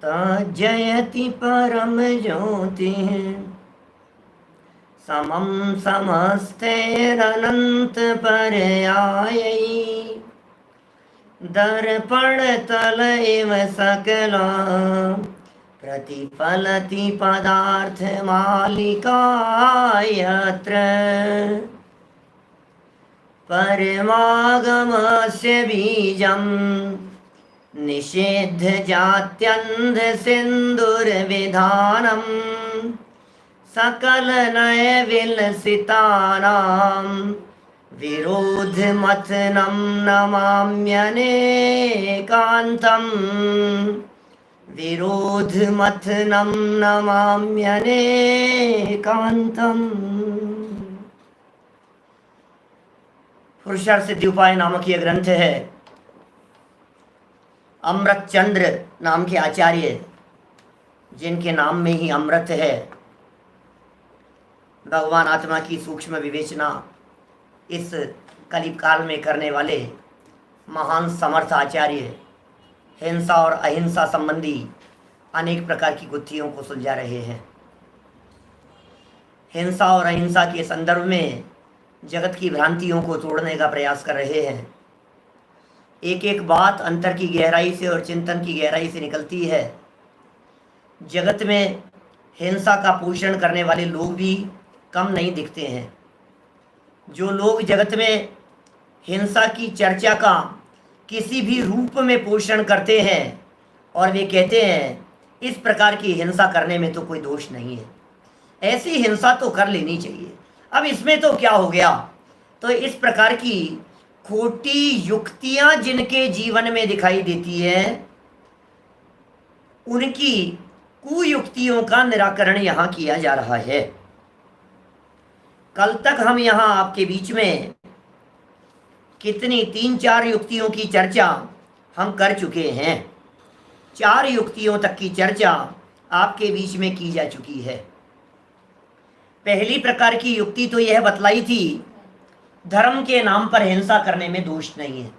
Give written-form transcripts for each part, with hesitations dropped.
जयति परम ज्योति समम समस्तैरनंत पर्यायैः दर्पण तल इव सकला प्रतिफलति पदार्थ मालिका यत्र परमागमस्य बीजं निषेध जात्यन्ध सिन्दुर्विधानं सकल नय विलसितानां विरोधमथनं नमाम्यनेकान्तं विरोधमथनं नमाम्यनेकान्तम्। पुरुषार्थ सिद्धि उपाय नामक यह ग्रंथ है। अमृत चंद्र नाम के आचार्य, जिनके नाम में ही अमृत है, भगवान आत्मा की सूक्ष्म विवेचना इस कलिप काल में करने वाले महान समर्थ आचार्य हिंसा और अहिंसा संबंधी अनेक प्रकार की गुत्थियों को सुलझा रहे हैं। हिंसा और अहिंसा के संदर्भ में जगत की भ्रांतियों को तोड़ने का प्रयास कर रहे हैं। एक एक बात अंतर की गहराई से और चिंतन की गहराई से निकलती है। जगत में हिंसा का पोषण करने वाले लोग भी कम नहीं दिखते हैं। जो लोग जगत में हिंसा की चर्चा का किसी भी रूप में पोषण करते हैं और वे कहते हैं इस प्रकार की हिंसा करने में तो कोई दोष नहीं है, ऐसी हिंसा तो कर लेनी चाहिए, अब इसमें तो क्या हो गया। तो इस प्रकार की खोटी युक्तियां जिनके जीवन में दिखाई देती है, उनकी कुयुक्तियों का निराकरण यहाँ किया जा रहा है। कल तक हम यहाँ आपके बीच में कितनी 3-4 युक्तियों की चर्चा हम कर चुके हैं। 4 युक्तियों तक की चर्चा आपके बीच में की जा चुकी है। पहली प्रकार की युक्ति तो यह बतलाई थी, धर्म के नाम पर हिंसा करने में दोष नहीं है।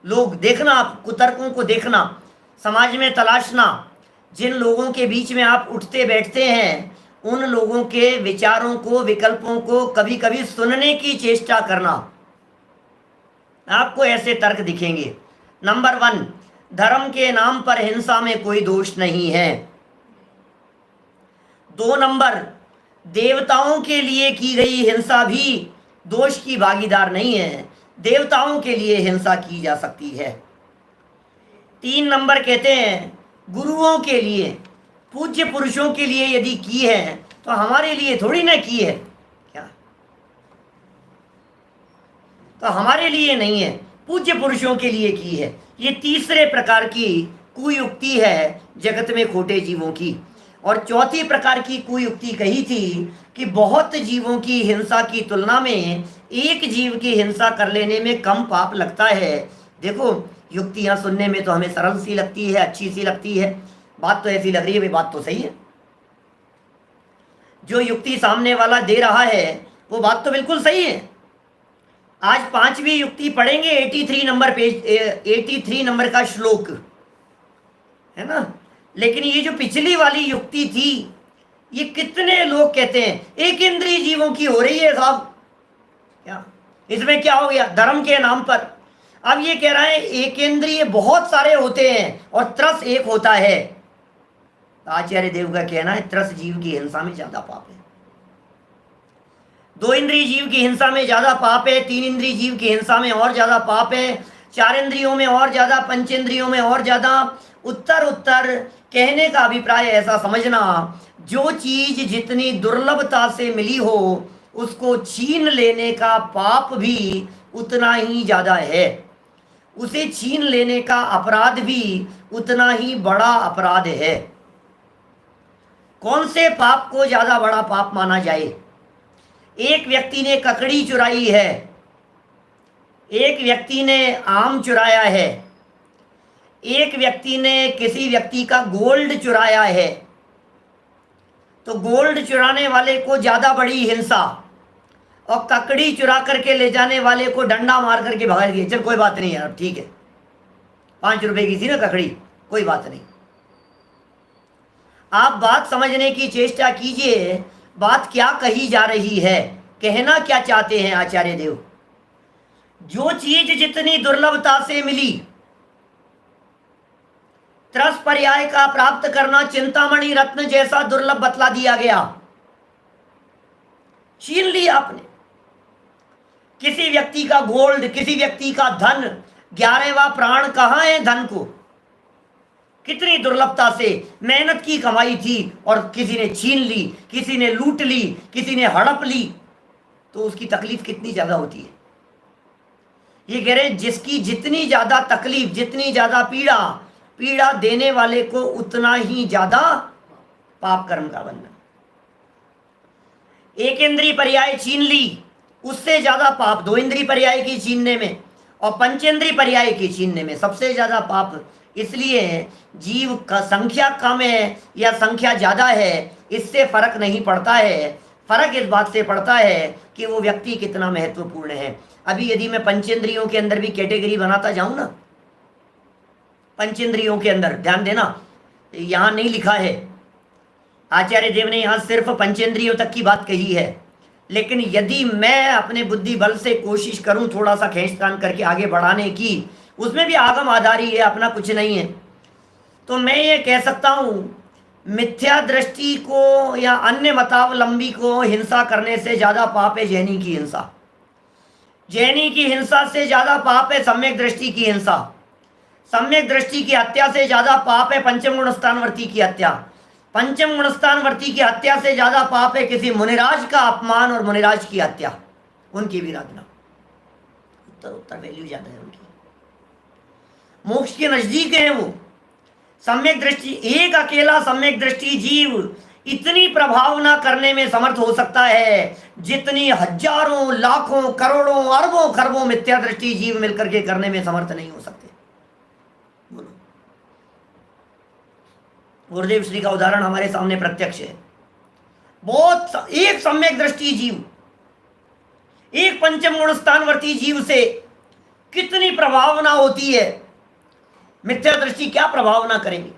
लोग देखना, आप कुतर्कों को देखना, समाज में तलाशना, जिन लोगों के बीच में आप उठते बैठते हैं उन लोगों के विचारों को, विकल्पों को कभी कभी सुनने की चेष्टा करना, आपको ऐसे तर्क दिखेंगे। नंबर 1, धर्म के नाम पर हिंसा में कोई दोष नहीं है। 2 नंबर, देवताओं के लिए की गई हिंसा भी दोष की भागीदार नहीं है, देवताओं के लिए हिंसा की जा सकती है। 3 नंबर कहते हैं गुरुओं के लिए, पूज्य पुरुषों के लिए यदि की है तो हमारे लिए थोड़ी ना की है, क्या तो हमारे लिए नहीं है, पूज्य पुरुषों के लिए की है। ये तीसरे प्रकार की कुयुक्ति है जगत में खोटे जीवों की। और चौथी प्रकार की कुयुक्ति कही थी कि बहुत जीवों की हिंसा की तुलना में एक जीव की हिंसा कर लेने में कम पाप लगता है। देखो, युक्तियां सुनने में तो हमें सरल सी लगती है, अच्छी सी लगती है, बात तो ऐसी लग रही है, बात तो सही है। जो युक्ति सामने वाला दे रहा है वो बात तो बिल्कुल सही है। आज 5वीं युक्ति पढ़ेंगे, 83 नंबर पेज, 83 नंबर का श्लोक है ना। लेकिन ये जो पिछली वाली युक्ति थी, ये कितने लोग कहते हैं एक इंद्रिय जीवों की हो रही है साहब, क्या इसमें क्या हो गया धर्म के नाम पर। अब ये कह रहा है एक इंद्रिय बहुत सारे होते हैं और त्रस एक होता है। आचार्य देव का कहना है त्रस जीव की हिंसा में ज्यादा पाप है, 2 इंद्रिय जीव की हिंसा में ज्यादा पाप है, 3 इंद्रिय जीव की हिंसा में और ज्यादा पाप है, 4 इंद्रियों में और ज्यादा, 5 इंद्रियों में और ज्यादा। उत्तर कहने का अभिप्राय ऐसा समझना, जो चीज जितनी दुर्लभता से मिली हो उसको छीन लेने का पाप भी उतना ही ज्यादा है, उसे छीन लेने का अपराध भी उतना ही बड़ा अपराध है। कौन से पाप को ज्यादा बड़ा पाप माना जाए? एक व्यक्ति ने ककड़ी चुराई है, एक व्यक्ति ने आम चुराया है, एक व्यक्ति ने किसी व्यक्ति का गोल्ड चुराया है, तो गोल्ड चुराने वाले को ज्यादा बड़ी हिंसा और ककड़ी चुरा करके ले जाने वाले को डंडा मार करके भगा दिया, चल कोई बात नहीं यार, ठीक है 5 रुपए की थी ना ककड़ी, कोई बात नहीं। आप बात समझने की चेष्टा कीजिए, बात क्या कही जा रही है, कहना क्या चाहते हैं आचार्य देव। जो चीज जितनी दुर्लभता से मिली, त्रस पर्याय का प्राप्त करना चिंतामणि रत्न जैसा दुर्लभ बतला दिया गया। छीन लिया आपने किसी व्यक्ति का गोल्ड, किसी व्यक्ति का धन, 11वां प्राण कहां है धन को, कितनी दुर्लभता से मेहनत की कमाई थी और किसी ने छीन ली, किसी ने लूट ली, किसी ने हड़प ली, तो उसकी तकलीफ कितनी ज्यादा होती है। ये कह रहे जिसकी जितनी ज्यादा तकलीफ, जितनी ज्यादा पीड़ा, पीड़ा देने वाले को उतना ही ज्यादा पाप कर्म का बंधन। एक इंद्रिय पर्याय छीन ली, उससे ज्यादा पाप 2 इंद्रिय पर्याय की छीनने में और पंचेंद्रिय पर्याय की छीनने में सबसे ज्यादा पाप। इसलिए जीव का संख्या कम है या संख्या ज्यादा है, इससे फर्क नहीं पड़ता है। फर्क इस बात से पड़ता है कि वो व्यक्ति कितना महत्वपूर्ण है। अभी यदि मैं पंचेंद्रियों के अंदर भी कैटेगरी बनाता जाऊं ना, पंचेंद्रियों के अंदर ध्यान देना, यहां नहीं लिखा है, आचार्य देव ने यहां सिर्फ पंचेंद्रियों तक की बात कही है। लेकिन यदि मैं अपने बुद्धि बल से कोशिश करूं थोड़ा सा खींचतान करके आगे बढ़ाने की, उसमें भी आगम आधारी है, अपना कुछ नहीं है, तो मैं ये कह सकता हूं मिथ्या दृष्टि को या अन्य मतावलंबी को हिंसा करने से ज्यादा पाप है जैनी की हिंसा। जैनी की हिंसा से ज्यादा पाप है सम्यक दृष्टि की हिंसा। सम्यक दृष्टि की हत्या से ज्यादा पाप है पंचम गुण स्थानवर्ती की हत्या। पंचम गुण स्थानवर्ती की हत्या से ज्यादा पाप है किसी मुनिराज का अपमान और मुनिराज की हत्या, उनकी विराधना। उत्तर वैल्यू ज्यादा है उनकी, मोक्ष के नजदीक है वो। सम्यक दृष्टि, एक अकेला सम्यक दृष्टि जीव इतनी प्रभावना करने में समर्थ हो सकता है जितनी हजारों लाखों करोड़ों अरबों खरबों मिथ्या दृष्टि जीव मिलकर के करने में समर्थ नहीं हो सकते। बोलो, गुरुदेव श्री का उदाहरण हमारे सामने प्रत्यक्ष है। बहुत एक सम्यक दृष्टि जीव, एक पंचम गुण स्थानवर्ती जीव से कितनी प्रभावना होती है। मिथ्या दृष्टि क्या प्रभावना करेंगे,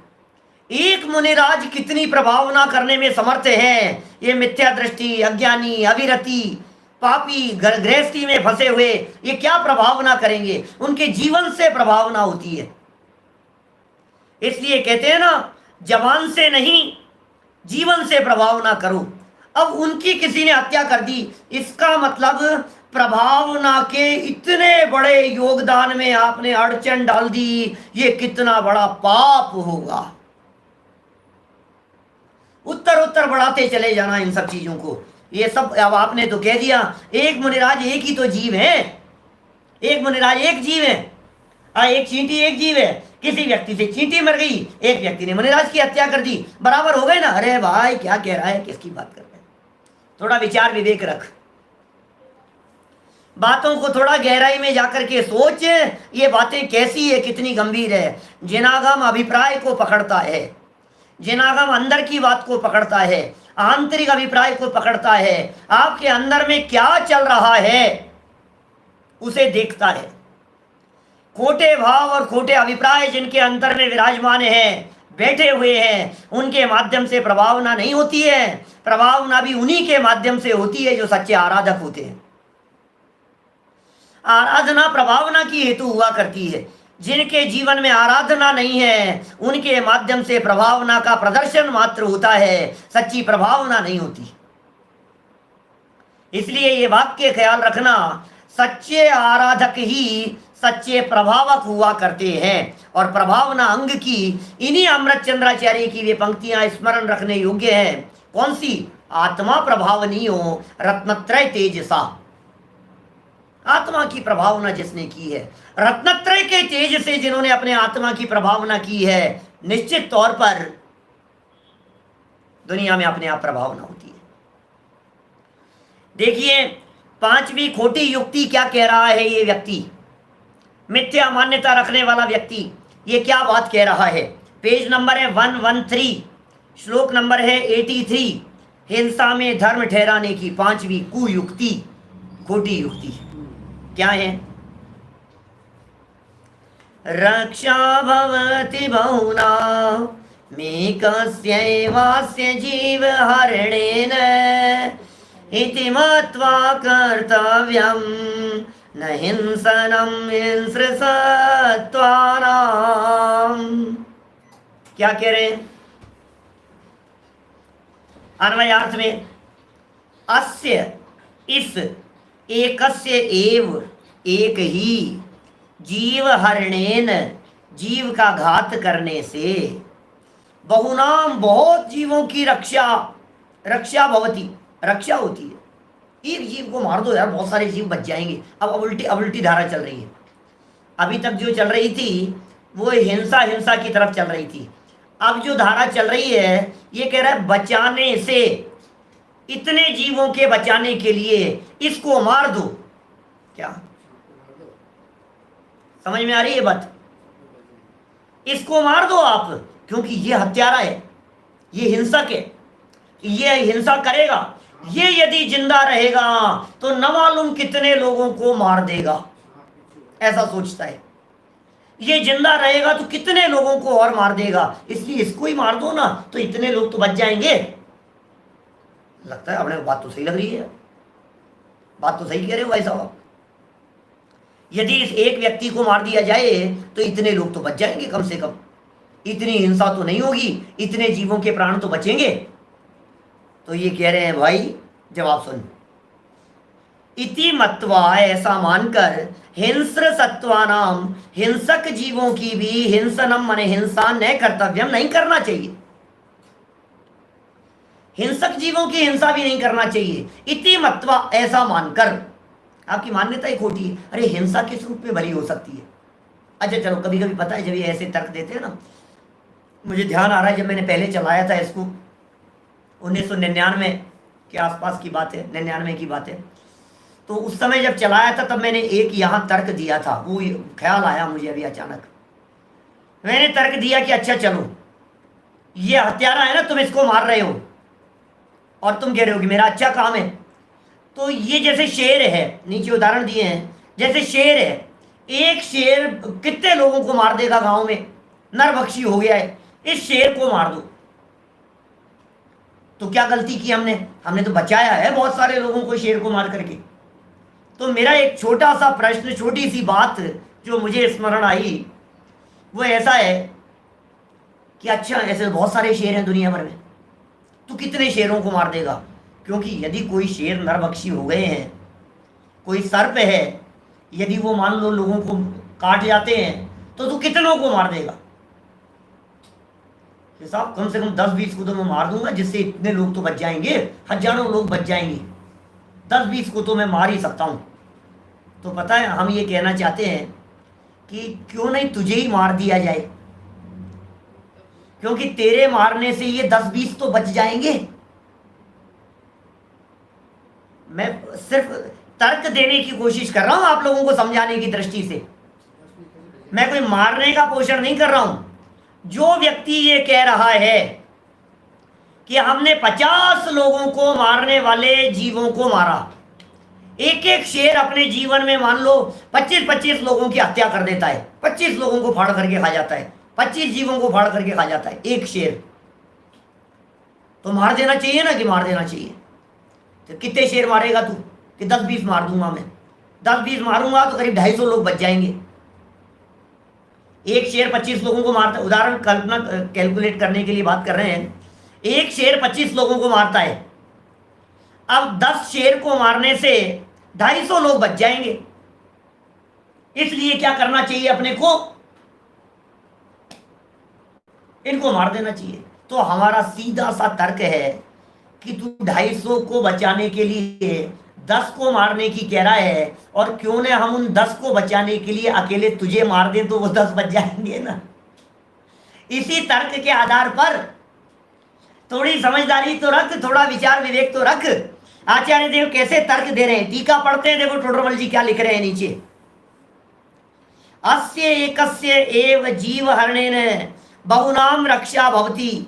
एक मुनिराज कितनी प्रभावना करने में समर्थ है। ये मिथ्या दृष्टि, अज्ञानी, अविरति, पापी, गृहस्थी में फंसे हुए, ये क्या प्रभावना करेंगे, उनके जीवन से प्रभावना होती है। इसलिए कहते हैं ना, जवान से नहीं जीवन से प्रभावना करो। अब उनकी किसी ने हत्या कर दी, इसका मतलब प्रभावना के इतने बड़े योगदान में आपने अड़चन डाल दी, ये कितना बड़ा पाप होगा। उत्तर उत्तर बढ़ाते चले जाना इन सब चीजों को। ये सब अब आपने तो कह दिया, एक मुनिराज एक ही तो जीव है, एक मुनिराज एक जीव है, एक चींटी एक जीव है। किसी व्यक्ति से चींटी मर गई, एक व्यक्ति ने मुनिराज की हत्या कर दी, बराबर हो गए ना। अरे भाई क्या कह रहा है, किसकी बात कर रहे हैं, थोड़ा विचार विवेक रख, बातों को थोड़ा गहराई में जाकर के सोच, ये बातें कैसी है, कितनी गंभीर है। जिनागम अभिप्राय को पकड़ता है, जिनागम अंदर की बात को पकड़ता है, आंतरिक अभिप्राय को पकड़ता है, आपके अंदर में क्या चल रहा है उसे देखता है। खोटे भाव और खोटे अभिप्राय जिनके अंतर में विराजमान हैं, बैठे हुए हैं, उनके माध्यम से प्रभावना नहीं होती है। प्रभावना भी उन्हीं के माध्यम से होती है जो सच्चे आराधक होते हैं। आराधना प्रभावना की हेतु हुआ करती है। जिनके जीवन में आराधना नहीं है, उनके माध्यम से प्रभावना का प्रदर्शन मात्र होता है, सच्ची प्रभावना नहीं होती। इसलिए ये वाक्य ख्याल रखना, सच्चे आराधक ही सच्चे प्रभावक हुआ करते हैं। और प्रभावना अंग की इन्हीं अमृत चंद्राचार्य की वे पंक्तियां स्मरण रखने योग्य हैं। कौन सी? आत्मा प्रभावनीयो रत्नत्रय तेजसा। आत्मा की प्रभावना जिसने की है, रत्नत्रय के तेज से जिन्होंने अपने आत्मा की प्रभावना की है, निश्चित तौर पर दुनिया में अपने आप प्रभावना होती है। देखिए, 5वीं खोटी युक्ति क्या कह रहा है ये व्यक्ति, मिथ्या मान्यता रखने वाला व्यक्ति, ये क्या बात कह रहा है। पेज नंबर है 113, श्लोक नंबर है 83। हिंसा में धर्म ठहराने की 5वीं कुयुक्ति, खोटी युक्ति क्या है? रक्षा भवति बहुना मेकस्यैवास्य जीवहरणेन इति मत्वा कर्तव्यं न हिंसनं हिंस्रसत्त्वानाम्। क्या कह रहे हैं अन्वयार्थ में? अस्य इस एकस्य एव एक ही जीव हरणेन जीव का घात करने से बहुनाम बहुत जीवों की रक्षा भवती रक्षा होती है। एक जीव को मार दो यार, बहुत सारे जीव बच जाएंगे। अब उल्टी धारा चल रही है। अभी तक जो चल रही थी वो हिंसा की तरफ चल रही थी। अब जो धारा चल रही है ये कह रहा है बचाने से, इतने जीवों के बचाने के लिए इसको मार दो। क्या समझ में आ रही है बात? इसको मार दो आप, क्योंकि ये हत्यारा है, ये हिंसक है, ये हिंसा करेगा, ये यदि जिंदा रहेगा तो न मालूम कितने लोगों को मार देगा, ऐसा सोचता है। ये जिंदा रहेगा तो कितने लोगों को और मार देगा, इसलिए इसको ही मार दो ना, तो इतने लोग तो बच जाएंगे। लगता है आपने बात तो सही लग रही है, बात तो सही कह रहे हो भाई साहब। यदि इस एक व्यक्ति को मार दिया जाए तो इतने लोग तो बच जाएंगे, कम से कम इतनी हिंसा तो नहीं होगी, इतने जीवों के प्राण तो बचेंगे। तो ये कह रहे हैं भाई, जवाब सुन, इति मत्वा ऐसा मानकर हिंस्र सत्वानाम हिंसक जीवों की भी हिंसनम माने हिंसा न कर्तव्यम नहीं करना चाहिए। हिंसक जीवों की हिंसा भी नहीं करना चाहिए। इति मत्वा ऐसा मानकर, आपकी मान्यता ही खोटी है। अरे हिंसा किस रूप में भली हो सकती है? अच्छा चलो, कभी कभी पता है जब ये ऐसे तर्क देते हैं ना, मुझे ध्यान आ रहा है जब मैंने पहले चलाया था इसको 1999 के आसपास की बात है, 99 की बात है। तो उस समय जब चलाया था तब मैंने एक यहाँ तर्क दिया था, वो ख्याल आया मुझे अभी अचानक। मैंने तर्क दिया कि अच्छा चलो, ये हत्यारा है ना, तुम इसको मार रहे हो और तुम कह रहे हो कि मेरा अच्छा काम है। तो ये जैसे शेर है, नीचे उदाहरण दिए हैं, जैसे शेर है, एक शेर कितने लोगों को मार देगा गांव में, नरभक्षी हो गया है, इस शेर को मार दो। तो क्या गलती की हमने? हमने तो बचाया है बहुत सारे लोगों को शेर को मार करके। तो मेरा एक छोटा सा प्रश्न, छोटी सी बात जो मुझे स्मरण आई वो ऐसा है कि अच्छा ऐसे बहुत सारे शेर हैं दुनिया भर में, तो कितने शेरों को मार देगा? क्योंकि यदि कोई शेर नरभक्षी हो गए हैं, कोई सर्प है, यदि वो मान लो लोगों को काट जाते हैं तो तू कितनों को मार देगा? साहब कम से कम 10-20 को तो मैं मार दूंगा, जिससे इतने लोग तो बच जाएंगे, हजारों लोग बच जाएंगे। 10-20 को तो मैं मार ही सकता हूं। तो पता है हम ये कहना चाहते हैं कि क्यों नहीं तुझे ही मार दिया जाए, क्योंकि तेरे मारने से ये 10-20 तो बच जाएंगे। मैं सिर्फ तर्क देने की कोशिश कर रहा हूं आप लोगों को समझाने की दृष्टि से, मैं कोई मारने का पोषण नहीं कर रहा हूं। जो व्यक्ति ये कह रहा है कि हमने 50 लोगों को मारने वाले जीवों को मारा, एक एक शेर अपने जीवन में मान लो 25-25 लोगों की हत्या कर देता है, 25 लोगों को फाड़ करके खा जाता है, 25 जीवों को फाड़ करके खा जाता है एक शेर। तो मार देना चाहिए ना, कि मार देना चाहिए। तो कितने शेर मारेगा तू? कि 10-20 मार दूंगा मैं। 10-20 मारूंगा तो करीब 250 लोग बच जाएंगे। एक शेर 25 लोगों को मारता है, उदाहरण कल्पना कैलकुलेट करने के लिए बात कर रहे हैं। एक शेर 25 लोगों को मारता है, अब 10 शेर को मारने से 250 लोग बच जाएंगे। इसलिए क्या करना चाहिए अपने को? इनको मार देना चाहिए। तो हमारा सीधा सा तर्क है कि तू 250 को बचाने के लिए 10 को मारने की कह रहा है, और क्यों न हम उन 10 को बचाने के लिए अकेले तुझे मार दें तो वो 10 बच जाएंगे ना। इसी तर्क के आधार पर थोड़ी समझदारी तो रख, थोड़ा विचार विवेक तो रख। आचार्य देव कैसे तर्क दे रहे हैं, टीका पढ़ते हैं, देखो टोडरमल जी क्या लिख रहे हैं नीचे। अस्य एकस्य एव जीव हरणेन बहुनाम रक्षा भवति।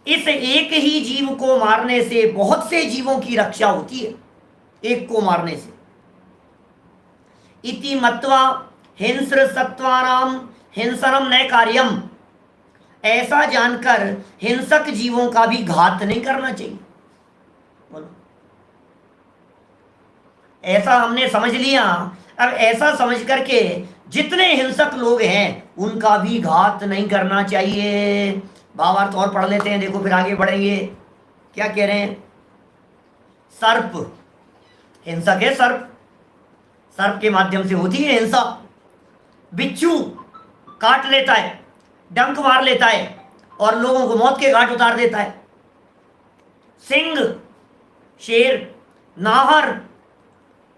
इस एक ही जीव को मारने से बहुत से जीवों की रक्षा होती है, एक को मारने से। इति मत्वा हिंस्र सत्वानाम हिंसनम न कार्यम। ऐसा जानकर हिंसक जीवों का भी घात नहीं करना चाहिए। बोलो, ऐसा हमने समझ लिया। अब ऐसा समझ करके जितने हिंसक लोग हैं उनका भी घात नहीं करना चाहिए। भावार्थ और पढ़ लेते हैं, देखो फिर आगे बढ़ेंगे। क्या कह रहे हैं? सर्प हिंसक है। सर्प, सर्प के माध्यम से होती है हिंसा। बिच्छू काट लेता है, डंक मार लेता है और लोगों को मौत के घाट उतार देता है। सिंह, शेर, नाहर,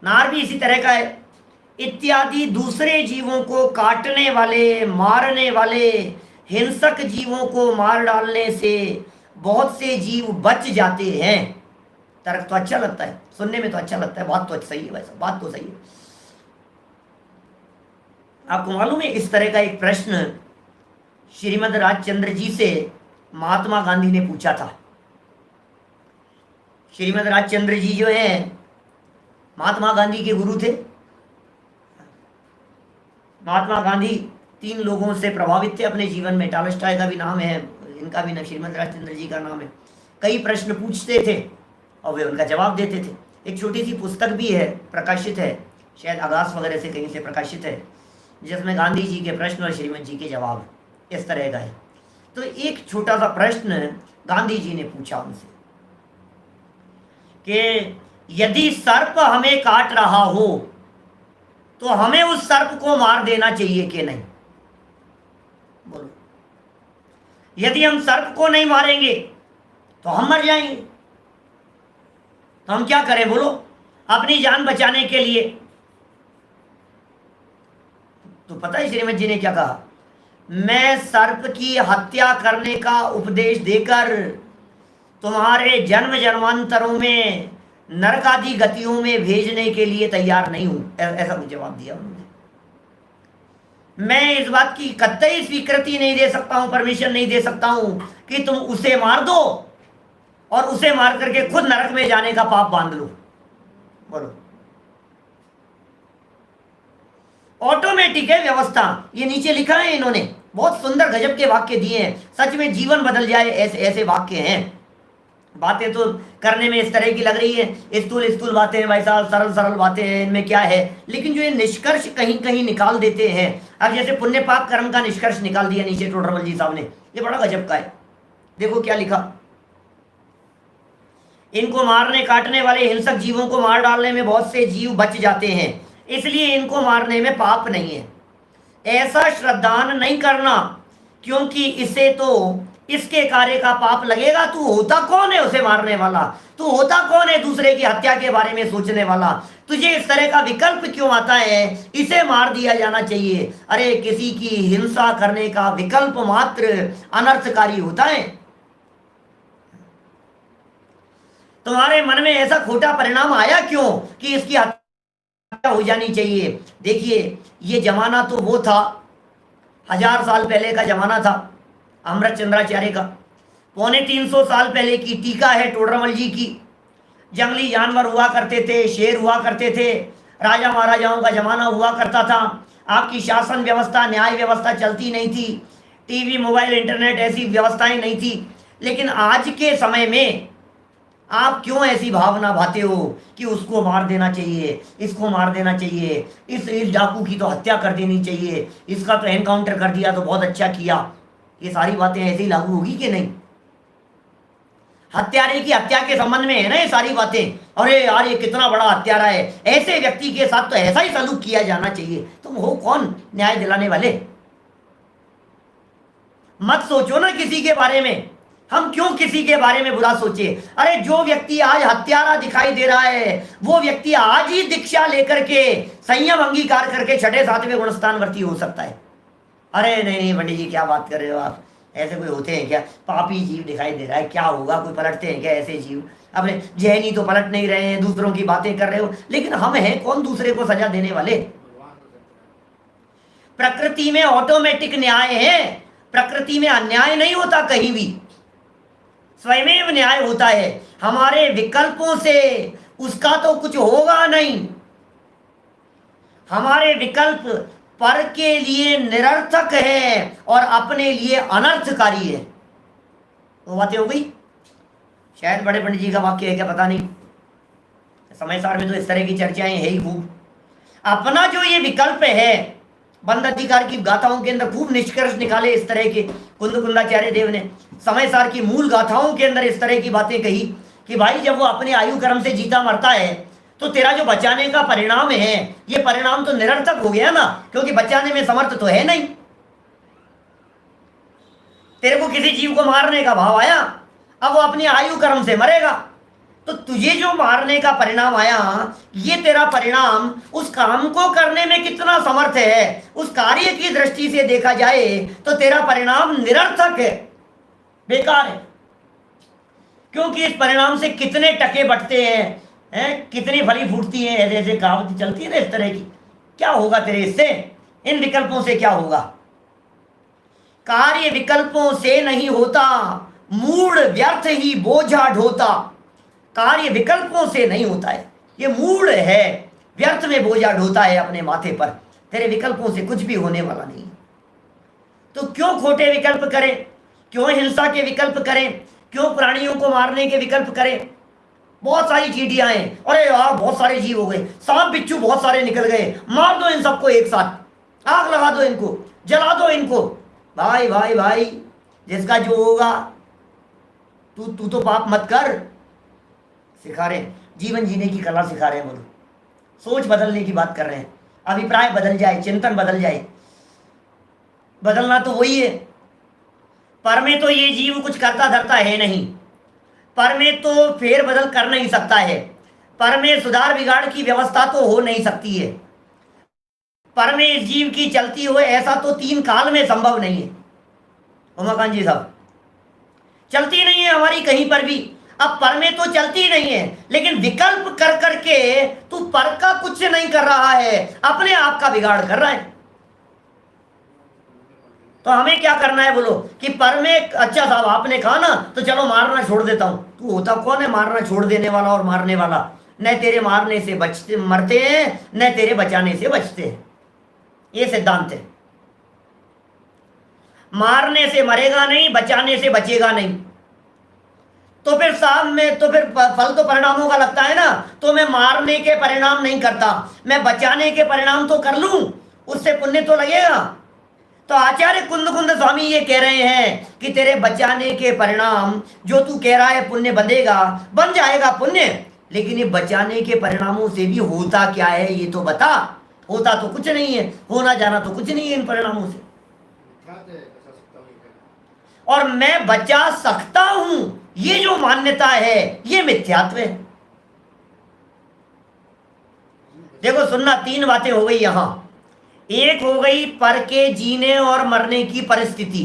नार भी इसी तरह का है, इत्यादि दूसरे जीवों को काटने वाले, मारने वाले, हिंसक जीवों को मार डालने से बहुत से जीव बच जाते हैं। तर्क तो अच्छा लगता है, सुनने में तो अच्छा लगता है, बात तो सही है, वैसा बात तो सही है। आपको मालूम है, इस तरह का एक प्रश्न श्रीमद राजचंद्र जी से महात्मा गांधी ने पूछा था। श्रीमद राजचंद्र जी जो है महात्मा गांधी के गुरु थे। महात्मा गांधी 3 लोगों से प्रभावित थे अपने जीवन में। टॉलस्टॉय का भी नाम है, इनका भी नाम, श्रीमद राजचंद्र जी का नाम है। कई प्रश्न पूछते थे और वे उनका जवाब देते थे। एक छोटी सी पुस्तक भी है, प्रकाशित है, शायद आगास वगैरह से कहीं से प्रकाशित है, जिसमें गांधी जी के प्रश्न और श्रीमद जी के जवाब इस तरह का है। तो एक छोटा सा प्रश्न गांधी जी ने पूछा उनसे कि यदि सर्प हमें काट रहा हो तो हमें उस सर्प को मार देना चाहिए कि नहीं? बोलो, यदि हम सर्प को नहीं मारेंगे तो हम मर जाएंगे, तो हम क्या करें? बोलो, अपनी जान बचाने के लिए। तो पता है श्रीमद जी ने क्या कहा? मैं सर्प की हत्या करने का उपदेश देकर तुम्हारे जन्म जन्मांतरों में नरक आदि गतियों में भेजने के लिए तैयार नहीं हूं। ऐसा कुछ जवाब दिया उन्होंने। मैं इस बात की कतई स्वीकृति नहीं दे सकता हूं, परमिशन नहीं दे सकता हूं कि तुम उसे मार दो और उसे मार करके खुद नरक में जाने का पाप बांध लो। बोलो, ऑटोमेटिक है व्यवस्था। ये नीचे लिखा है इन्होंने, बहुत सुंदर गजब के वाक्य दिए हैं, सच में जीवन बदल जाए ऐसे ऐसे वाक्य हैं। बातें तो करने में इस तरह की लग रही है, स्थूल स्थूल बातें, वैसा सरल सरल बातें हैं, इनमें क्या है, लेकिन जो ये निष्कर्ष कहीं कहीं निकाल देते हैं। अब जैसे पुण्य पाप कर्म का निष्कर्ष निकाल दिया नीचे टोडरमल जी साहब ने, ये बड़ा गजब का है। देखो क्या लिखा, इनको मारने काटने वाले हिंसक जीवों को मार डालने में बहुत से जीव बच जाते हैं, इसलिए इनको मारने में पाप नहीं है। ऐसा श्रद्धान नहीं करना, क्योंकि इससे तो इसके कार्य का पाप लगेगा। तू होता कौन है उसे मारने वाला? तू होता कौन है दूसरे की हत्या के बारे में सोचने वाला? तुझे इस तरह का विकल्प क्यों आता है इसे मार दिया जाना चाहिए? अरे किसी की हिंसा करने का विकल्प मात्र अनर्थकारी होता है। तुम्हारे मन में ऐसा खोटा परिणाम आया क्यों कि इसकी हत्या हो जानी चाहिए? देखिए, ये जमाना तो वो था, 1000 साल पहले का जमाना था अमृतचंद्राचार्य का। 350 साल पहले की टीका है टोडरमल जी की। जंगली जानवर हुआ करते थे, शेर हुआ करते थे, राजा महाराजाओं का जमाना हुआ करता था। आपकी शासन व्यवस्था, न्याय व्यवस्था चलती नहीं थी, टीवी, मोबाइल, इंटरनेट ऐसी व्यवस्थाएं नहीं थी। लेकिन आज के समय में आप क्यों ऐसी भावना भाते हो कि उसको मार देना चाहिए, इसको मार देना चाहिए, इस डाकू की तो हत्या कर देनी चाहिए, इसका तो एनकाउंटर कर दिया तो बहुत अच्छा किया? ये सारी बातें ऐसे ही लागू होगी कि नहीं? हत्यारे की हत्या के संबंध में है ना ये सारी बातें। अरे यार, ये कितना बड़ा हत्यारा है, ऐसे व्यक्ति के साथ तो ऐसा ही सलूक किया जाना चाहिए। तुम हो कौन न्याय दिलाने वाले? मत सोचो ना किसी के बारे में। हम क्यों किसी के बारे में बुरा सोचे? अरे जो व्यक्ति आज हत्यारा दिखाई दे रहा है वो व्यक्ति आज ही दीक्षा लेकर के संयम अंगीकार करके 6ठे 7वें गुणस्थानवर्ती हो सकता है। अरे नहीं नहीं पंडित जी, क्या बात कर रहे हो आप? ऐसे कोई होते हैं क्या? पापी जीव दिखाई दे रहा है, क्या होगा? कोई पलटते हैं क्या ऐसे जीव? अपने जहनी तो पलट नहीं रहे हैं, दूसरों की बातें कर रहे हो, लेकिन हम हैं कौन दूसरे को सजा देने वाले? प्रकृति में ऑटोमेटिक न्याय है, प्रकृति में अन्याय नहीं होता कहीं भी, स्वयमेव न्याय होता है। हमारे विकल्पों से उसका तो कुछ होगा नहीं। हमारे विकल्प पर के लिए निरर्थक है और अपने लिए अनर्थकारी है। वो बातें हो गई। शायद बड़े पंडित जी का वाक्य है क्या पता नहीं, समय सार में तो इस तरह की चर्चाएं है ही खूब। अपना जो ये विकल्प है, बंद अधिकार की गाथाओं के अंदर खूब निष्कर्ष निकाले इस तरह के कुंद कुंदाचार्य देव ने। समय सार की मूल गाथाओं के अंदर इस तरह की बातें कही कि भाई जब वो अपने आयु कर्म से जीता मरता है तो तेरा जो बचाने का परिणाम है, ये परिणाम तो निरर्थक हो गया ना, क्योंकि बचाने में समर्थ तो है नहीं। तेरे को किसी जीव को मारने का भाव आया, अब वो अपनी आयु कर्म से मरेगा, तो तुझे जो मारने का परिणाम आया, ये तेरा परिणाम उस काम को करने में कितना समर्थ है, उस कार्य की दृष्टि से देखा जाए तो तेरा परिणाम निरर्थक है, बेकार है। क्योंकि इस परिणाम से कितने टके बटते हैं, कितनी फली फूटती है, ऐसे ऐसे कहावत चलती है ना इस तरह की। क्या होगा तेरे इससे, इन विकल्पों से क्या होगा? कार्य विकल्पों से नहीं होता, मूड व्यर्थ ही बोझा ढोता। कार्य विकल्पों से नहीं होता है, ये मूड है, व्यर्थ में बोझा ढोता है अपने माथे पर। तेरे विकल्पों से कुछ भी होने वाला नहीं। तो क्यों खोटे विकल्प करें, क्यों हिंसा के विकल्प करें, क्यों प्राणियों को मारने के विकल्प करें? बहुत सारी चींटियां हैं, अरे यार बहुत सारे जीव हो गए, सांप बिच्छू बहुत सारे निकल गए, मार दो इन सबको एक साथ, आग लगा दो इनको, जला दो इनको। भाई भाई भाई, जिसका जो होगा, तू तो पाप मत कर। सिखा रहे हैं, जीवन जीने की कला सिखा रहे हैं। बोलो, सोच बदलने की बात कर रहे हैं, अभिप्राय बदल जाए, चिंतन बदल जाए। बदलना तो वही है। पर में तो ये जीव कुछ करता धरता है नहीं, पर में तो फेर बदल कर नहीं सकता है, पर में सुधार बिगाड़ की व्यवस्था तो हो नहीं सकती है, पर में इस जीव की चलती हुए ऐसा तो 3 काल में संभव नहीं है। उमाकांत जी साहब, चलती नहीं है हमारी कहीं पर भी। अब पर में तो चलती नहीं है, लेकिन विकल्प कर करके तू पर का कुछ नहीं कर रहा है, अपने आप का बिगाड़ कर रहा है। तो हमें क्या करना है बोलो कि पर में, अच्छा साहब आपने कहा ना, तो चलो मारना छोड़ देता हूं। तू होता कौन है मारना छोड़ देने वाला और मारने वाला? न तेरे मारने से बचते मरते हैं, न तेरे बचाने से बचते हैं। ये सिद्धांत है। मारने से मरेगा नहीं, बचाने से बचेगा नहीं। तो फिर साहब में तो फिर फल तो परिणामों का लगता है ना। तो मैं मारने के परिणाम नहीं करता, मैं बचाने के परिणाम तो कर लूं, उससे पुण्य तो लगेगा। तो आचार्य कुंद कुंद स्वामी ये कह रहे हैं कि तेरे बचाने के परिणाम जो तू कह रहा है पुण्य बनेगा, बन जाएगा पुण्य, लेकिन ये बचाने के परिणामों से भी होता क्या है ये तो बता। होता तो कुछ नहीं है, होना जाना तो कुछ नहीं है इन परिणामों से। और मैं बचा सकता हूं, ये जो मान्यता है ये मिथ्यात्व है। देखो सुनना, 3 बातें हो गई यहां। एक हो गई पर के जीने और मरने की परिस्थिति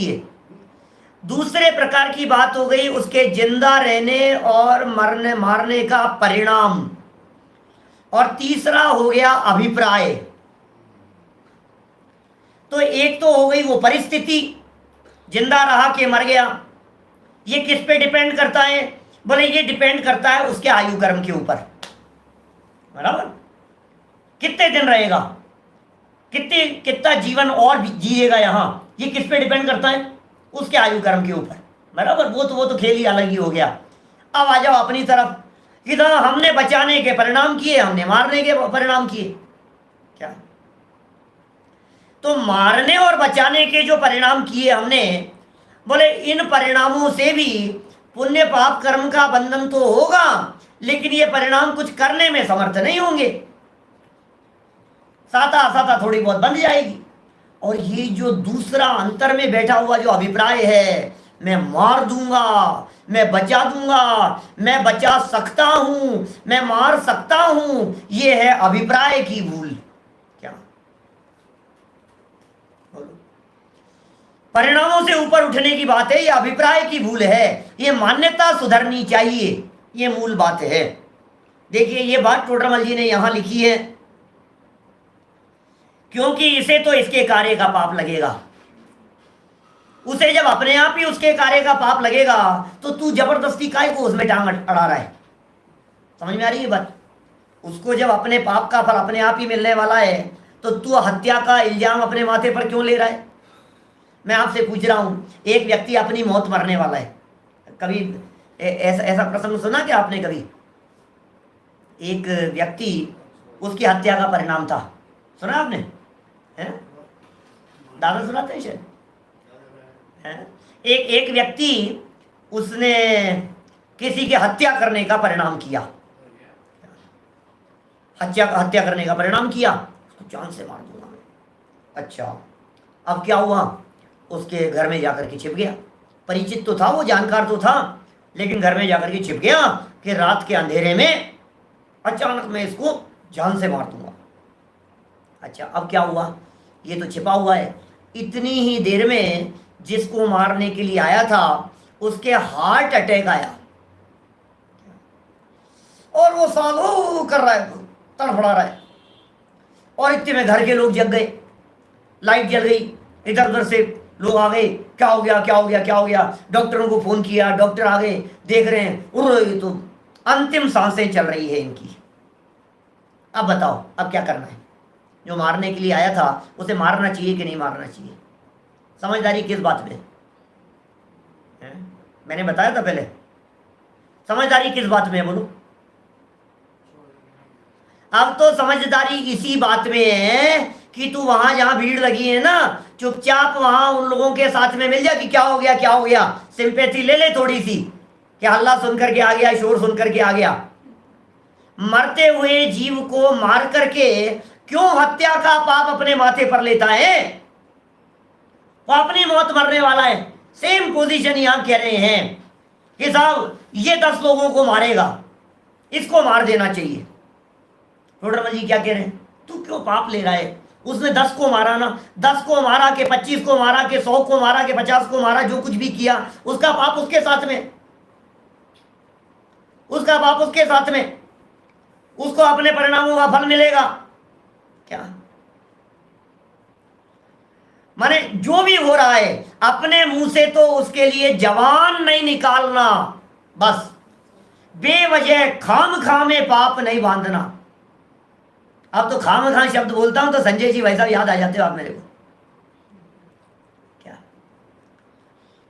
है। दूसरे प्रकार की बात हो गई उसके जिंदा रहने और मरने मारने का परिणाम। और तीसरा हो गया अभिप्राय। तो एक तो हो गई वो परिस्थिति, जिंदा रहा कि मर गया। ये किस पे डिपेंड करता है? बोले ये डिपेंड करता है उसके आयु कर्म के ऊपर। बराबर, कितने दिन रहेगा, कितना जीवन और जिएगा यहां, ये किस पे डिपेंड करता है? उसके आयु कर्म के ऊपर। बराबर, वो तो खेल ही अलग ही हो गया। अब आ जाओ अपनी तरफ, इधर हमने बचाने के परिणाम किए, हमने मारने के परिणाम किए। क्या? तो मारने और बचाने के जो परिणाम किए हमने, बोले इन परिणामों से भी पुण्य पाप कर्म का बंधन तो होगा, लेकिन ये परिणाम कुछ करने में समर्थ नहीं होंगे। साता थोड़ी बहुत बंध जाएगी। और ये जो दूसरा अंतर में बैठा हुआ जो अभिप्राय है, मैं मार दूंगा, मैं बचा दूंगा, मैं बचा सकता हूं, मैं मार सकता हूं, ये है अभिप्राय की भूल। क्या बोलो? परिणामों से ऊपर उठने की बात है, ये अभिप्राय की भूल है, ये मान्यता सुधरनी चाहिए, ये मूल बात है। देखिए ये बात टोडरमल जी ने यहां लिखी है, क्योंकि इसे तो इसके कार्य का पाप लगेगा। उसे जब अपने आप ही उसके कार्य का पाप लगेगा तो तू जबरदस्ती काय को उसमें टांग अड़ा रहा है। समझ में आ रही है बात? उसको जब अपने पाप का फल अपने आप ही मिलने वाला है तो तू हत्या का इल्जाम अपने माथे पर क्यों ले रहा है? मैं आपसे पूछ रहा हूं, एक व्यक्ति अपनी मौत मरने वाला है, कभी ऐसा ऐसा प्रसंग सुना क्या आपने कभी? एक व्यक्ति, उसकी हत्या का परिणाम था, सुना आपने? हैं? दादा सुनाते हैं शायद। हैं? एक एक व्यक्ति, उसने किसी की हत्या करने का परिणाम किया, हत्या करने का परिणाम किया, उसको जान से मार दूंगा मैं। अच्छा, अब क्या हुआ? उसके घर में जाकर के छिप गया। परिचित तो था वो, जानकार तो था, लेकिन घर में जाकर के छिप गया कि रात के अंधेरे में अचानक मैं इसको जान से मार दूंगा। अच्छा, अब क्या हुआ? ये तो छिपा हुआ है। इतनी ही देर में जिसको मारने के लिए आया था उसके हार्ट अटैक आया और वो सालो कर रहा है, तड़फड़ा रहा है। और इतने में घर के लोग जग गए, लाइट जल गई, इधर उधर से लोग आ गए, क्या हो गया क्या हो गया क्या हो गया? डॉक्टरों को फोन किया, डॉक्टर आ गए, देख रहे हैं ये तो अंतिम सांसें चल रही है इनकी। अब बताओ, अब क्या करना है? जो मारने के लिए आया था उसे मारना चाहिए कि नहीं मारना चाहिए? समझदारी किस बात में है? मैंने बताया था पहले, समझदारी किस बात में है, बोलो। अब तो समझदारी इसी बात में है कि तू वहां जहां भीड़ लगी है ना, चुपचाप वहां उन लोगों के साथ में मिल जा कि क्या हो गया क्या हो गया, सिंपैथी ले ले थोड़ी सी, कि हल्ला सुन करके आ गया, शोर सुन करके आ गया। मरते हुए जीव को मार करके क्यों हत्या का पाप अपने माथे पर लेता है? वो अपनी मौत मरने वाला है। सेम पोजीशन यहां कह रहे हैं कि साहब ये 10 लोगों को मारेगा, इसको मार देना चाहिए। टोडरमल जी क्या कह रहे हैं? तू क्यों पाप ले रहा है? उसने 10 को मारा ना, 10 को मारा के 25 को मारा के 100 को मारा के 50 को मारा, जो कुछ भी किया उसका पाप उसके साथ में, उसका पाप उसके साथ में, उसको अपने परिणामों का फल मिलेगा क्या? माने जो भी हो रहा है अपने मुंह से तो उसके लिए जवान नहीं निकालना, बस बेवजह खाम खामे पाप नहीं बांधना। अब तो खाम खा शब्द बोलता हूं तो संजय जी भाई साहब याद आ जाते हो आप मेरे को। क्या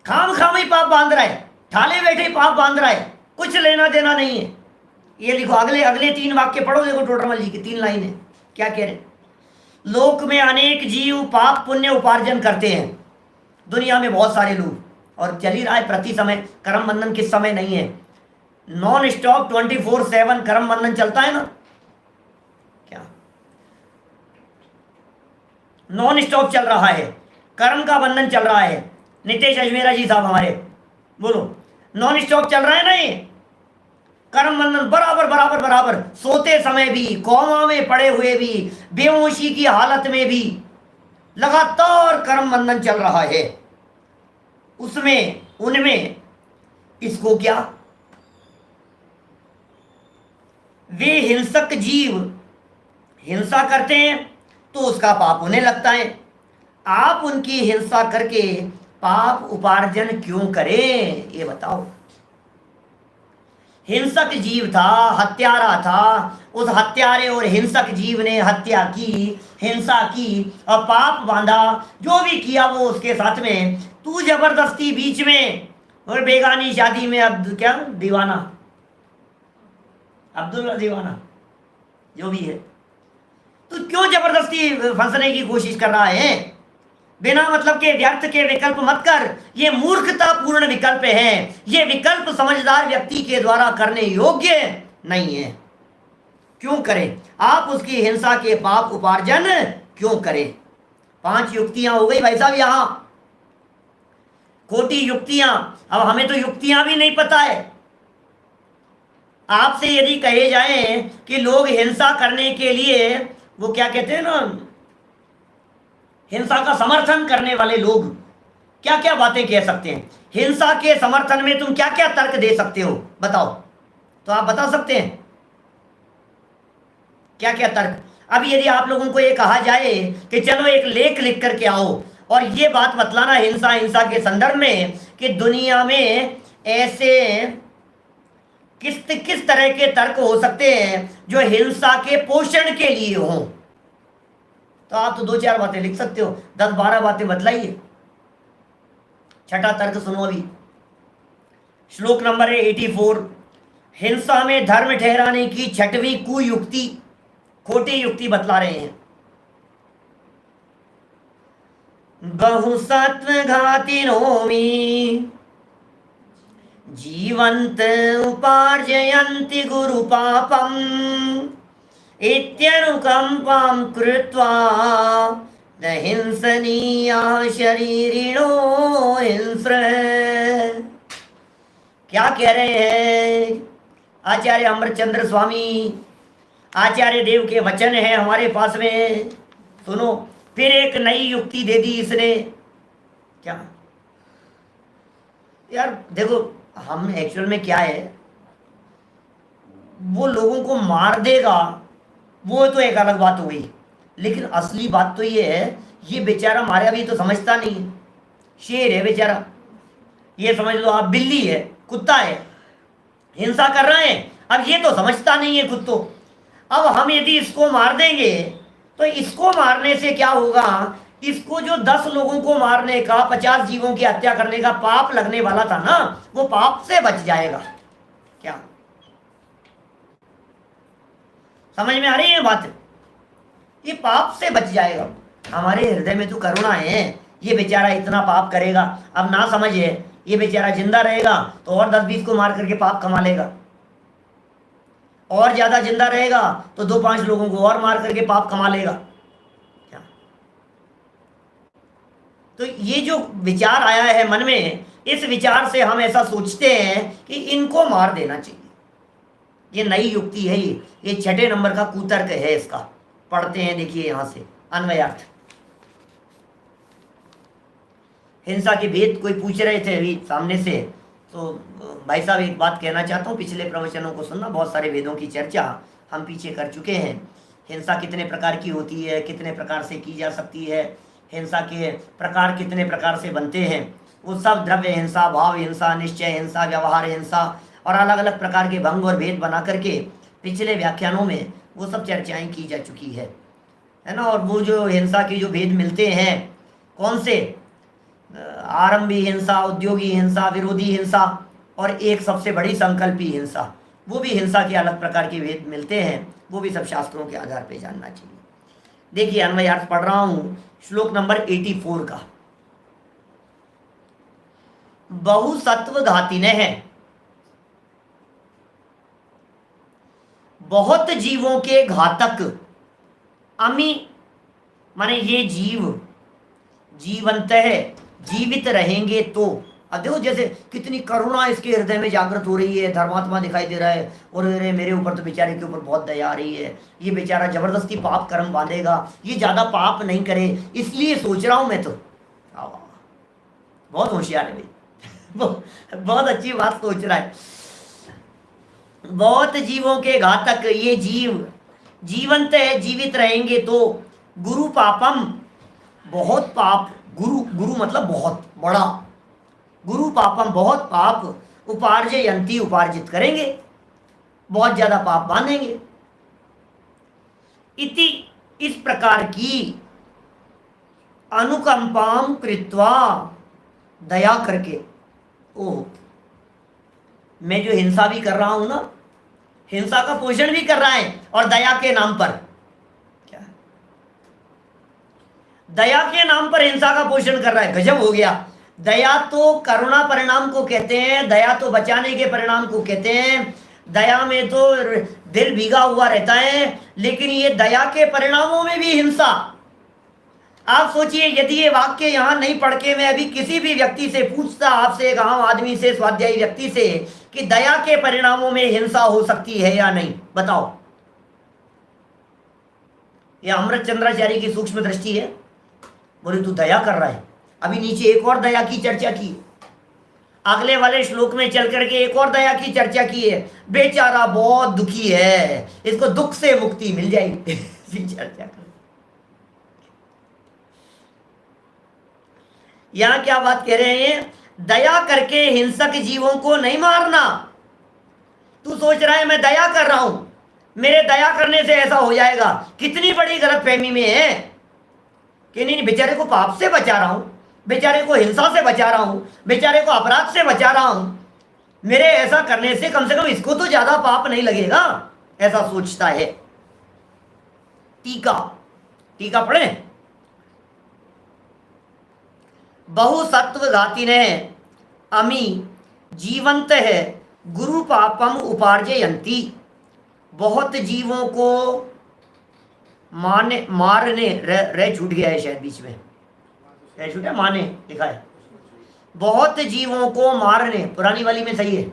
खाम खामे पाप बांध रहा है, ठाले बैठे पाप बांध रहा है, कुछ लेना देना नहीं है। ये लिखो, अगले अगले 3 वाक्य पढ़ो, देखो टोडरमल जी की 3 लाइनें क्या कह रहे हैं। लोक में अनेक जीव पाप पुण्य उपार्जन करते हैं, दुनिया में बहुत सारे लोग, और चल ही रहा है प्रति समय। कर्म बंधन किस समय नहीं है, नॉन स्टॉप 24/7 कर्म बंधन चलता है ना, क्या नॉन स्टॉप चल रहा है, कर्म का बंधन चल रहा है। नितेश अजमेरा जी साहब हमारे, बोलो, नॉन स्टॉप चल रहा है ना ये कर्म बंधन, बराबर बराबर बराबर, सोते समय भी, कोमा में पड़े हुए भी, बेहोशी की हालत में भी लगातार कर्म बंधन चल रहा है। उसमें उनमें इसको क्या, वे हिंसक जीव हिंसा करते हैं तो उसका पाप उन्हें लगता है। आप उनकी हिंसा करके पाप उपार्जन क्यों करें, ये बताओ। हिंसक जीव था, हत्यारा था, उस हत्यारे और हिंसक जीव ने हत्या की, हिंसा की और पाप बांधा, जो भी किया वो उसके साथ में। तू जबरदस्ती बीच में, और बेगानी शादी में अब क्या दीवाना, अब्दुल्ला दीवाना जो भी है, तू क्यों जबरदस्ती फंसने की कोशिश कर रहा है? बिना मतलब के व्यर्थ के विकल्प मत कर, ये मूर्खतापूर्ण विकल्प है, ये विकल्प समझदार व्यक्ति के द्वारा करने योग्य नहीं है। क्यों करें आप उसकी हिंसा के पाप उपार्जन क्यों करें? 5 युक्तियां हो गई भाई साहब, यहां खोटी युक्तियां। अब हमें तो युक्तियां भी नहीं पता है। आपसे यदि कहे जाए कि लोग हिंसा करने के लिए, वो क्या कहते हैं ना, हिंसा का समर्थन करने वाले लोग क्या क्या बातें कह सकते हैं, हिंसा के समर्थन में तुम क्या क्या तर्क दे सकते हो, बताओ तो। आप बता सकते हैं क्या क्या तर्क? अभी यदि आप लोगों को ये कहा जाए कि चलो एक लेख लिख करके आओ और ये बात बतलाना हिंसा के संदर्भ में कि दुनिया में ऐसे किस किस तरह के तर्क हो सकते हैं जो हिंसा के पोषण के लिए हो? तो आप तो 2-4 बातें लिख सकते हो, 10-12 बातें बतलाइए। छठा तर्क सुनो अभी। श्लोक नंबर है 84। हिंसा में धर्म ठहराने की छठवीं कुयुक्ति, खोटी युक्ति बतला रहे हैं। बहुसत्व घातिनोमि जीवंत उपार्जयन्ति गुरु पापम इत्यनुकंपां कृत्वा न हिंसनीया शरीरिणो हिंस्र। क्या कह रहे हैं आचार्य अमृतचंद्र स्वामी? आचार्य देव के वचन है हमारे पास में, सुनो। फिर एक नई युक्ति दे दी इसने। क्या यार देखो, हम एक्चुअल में क्या है, वो लोगों को मार देगा वो तो एक अलग बात हो गई, लेकिन असली बात तो ये है, ये बेचारा मारे अभी तो समझता नहीं है। शेर है बेचारा, ये समझ लो आप, बिल्ली है, कुत्ता है, हिंसा कर रहे हैं, अब ये तो समझता नहीं है खुद तो। अब हम यदि इसको मार देंगे तो इसको मारने से क्या होगा? इसको जो 10 लोगों को मारने का, 50 जीवों की हत्या करने का पाप लगने वाला था ना, वो पाप से बच जाएगा। क्या समझ में आ रही है बात? ये पाप से बच जाएगा। हमारे हृदय में तो करुणा है, ये बेचारा इतना पाप करेगा, अब ना समझे, ये बेचारा जिंदा रहेगा तो और 10-20 को मार करके पाप कमा लेगा, और ज्यादा जिंदा रहेगा तो 2-5 लोगों को और मार करके पाप कमा लेगा। क्या तो ये जो विचार आया है मन में, इस विचार से हम ऐसा सोचते हैं कि इनको मार देना चाहिए। ये नई युक्ति है, ये 6ठे नंबर का कुतर्क है इसका। पढ़ते हैं, देखिए यहां से अन्वयार्थ। हिंसा के भेद कोई पूछ रहे थे अभी सामने से, तो भाई साहब एक बात कहना चाहता हूँ, पिछले प्रवचनों को सुनना, बहुत सारे वेदों की चर्चा हम पीछे कर चुके हैं। हिंसा कितने प्रकार की होती है, कितने प्रकार से की जा सकती है, हिंसा के प्रकार कितने प्रकार से बनते हैं, वो सब द्रव्य हिंसा, भाव हिंसा, निश्चय हिंसा, व्यवहार हिंसा, और अलग अलग प्रकार के भंग और भेद बना करके पिछले व्याख्यानों में वो सब चर्चाएं की जा चुकी है ना। और वो जो हिंसा के जो भेद मिलते हैं, कौन से? आरंभी हिंसा, उद्योगी हिंसा, विरोधी हिंसा, और एक सबसे बड़ी संकल्पी हिंसा, वो भी हिंसा के अलग प्रकार के भेद मिलते हैं, वो भी सब शास्त्रों के आधार पर जानना चाहिए। देखिए अन्वयार्थ पढ़ रहा हूं, श्लोक नंबर 84 का। बहुसत्व घातिन है, बहुत जीवों के घातक। अमी माने ये जीव जीवंत है, जीवित रहेंगे तो। अब देखो जैसे कितनी करुणा इसके हृदय में जागृत हो रही है, धर्मात्मा दिखाई दे रहा है, और अरे मेरे ऊपर तो बेचारे के ऊपर बहुत दया आ रही है, ये बेचारा जबरदस्ती पाप कर्म बांधेगा, ये ज्यादा पाप नहीं करे, इसलिए सोच रहा हूं मैं तो। बहुत होशियार है भाई बहुत अच्छी बात सोच रहा है। बहुत जीवों के घातक ये जीव जीवंत है, जीवित रहेंगे तो। गुरु पापम, बहुत पाप, गुरु मतलब बहुत बड़ा, गुरु पापम बहुत पाप, उपार्जयंती उपार्जित करेंगे, बहुत ज्यादा पाप बांधेंगे। इति इस प्रकार की अनुकंपाम कृत्वा, दया करके। ओह, मैं जो हिंसा भी कर रहा हूं ना, हिंसा का पोषण भी कर रहा है, और दया के नाम पर। क्या दया के नाम पर हिंसा का पोषण कर रहा है? गजब हो गया। दया तो करुणा परिणाम को कहते हैं, दया तो बचाने के परिणाम को कहते हैं, दया में तो दिल भीगा हुआ रहता है, लेकिन ये दया के परिणामों में भी हिंसा। आप सोचिए, यदि ये वाक्य यहां नहीं पढ़ के मैं अभी किसी भी व्यक्ति से पूछता, आपसे, एक आम आदमी से, स्वाध्यायी व्यक्ति से, कि दया के परिणामों में हिंसा हो सकती है या नहीं, बताओ। यह अमृत चंद्राचार्य की सूक्ष्म दृष्टि है। बोले तू दया कर रहा है, अभी नीचे एक और दया की चर्चा की, अगले वाले श्लोक में चल करके एक और दया की चर्चा की है। बेचारा बहुत दुखी है, इसको दुख से मुक्ति मिल जाएगी चर्चा कर। यहां क्या बात कह रहे हैं? दया करके हिंसक जीवों को नहीं मारना, तू सोच रहा है मैं दया कर रहा हूं, मेरे दया करने से ऐसा हो जाएगा। कितनी बड़ी गलतफहमी में है कि नहीं, बेचारे को पाप से बचा रहा हूं, बेचारे को हिंसा से बचा रहा हूं, बेचारे को अपराध से बचा रहा हूं, मेरे ऐसा करने से कम इसको तो ज्यादा पाप नहीं लगेगा, ऐसा सोचता है। टीका टीका पढ़े। बहुसत्वघाती ने अमी जीवंत है गुरु पापम उपार्जयंती। बहुत जीवों को मारने रह छूट गया है, शायद बीच में रह छूटा, माने लिखा है। बहुत जीवों को मारने, पुरानी वाली में सही है,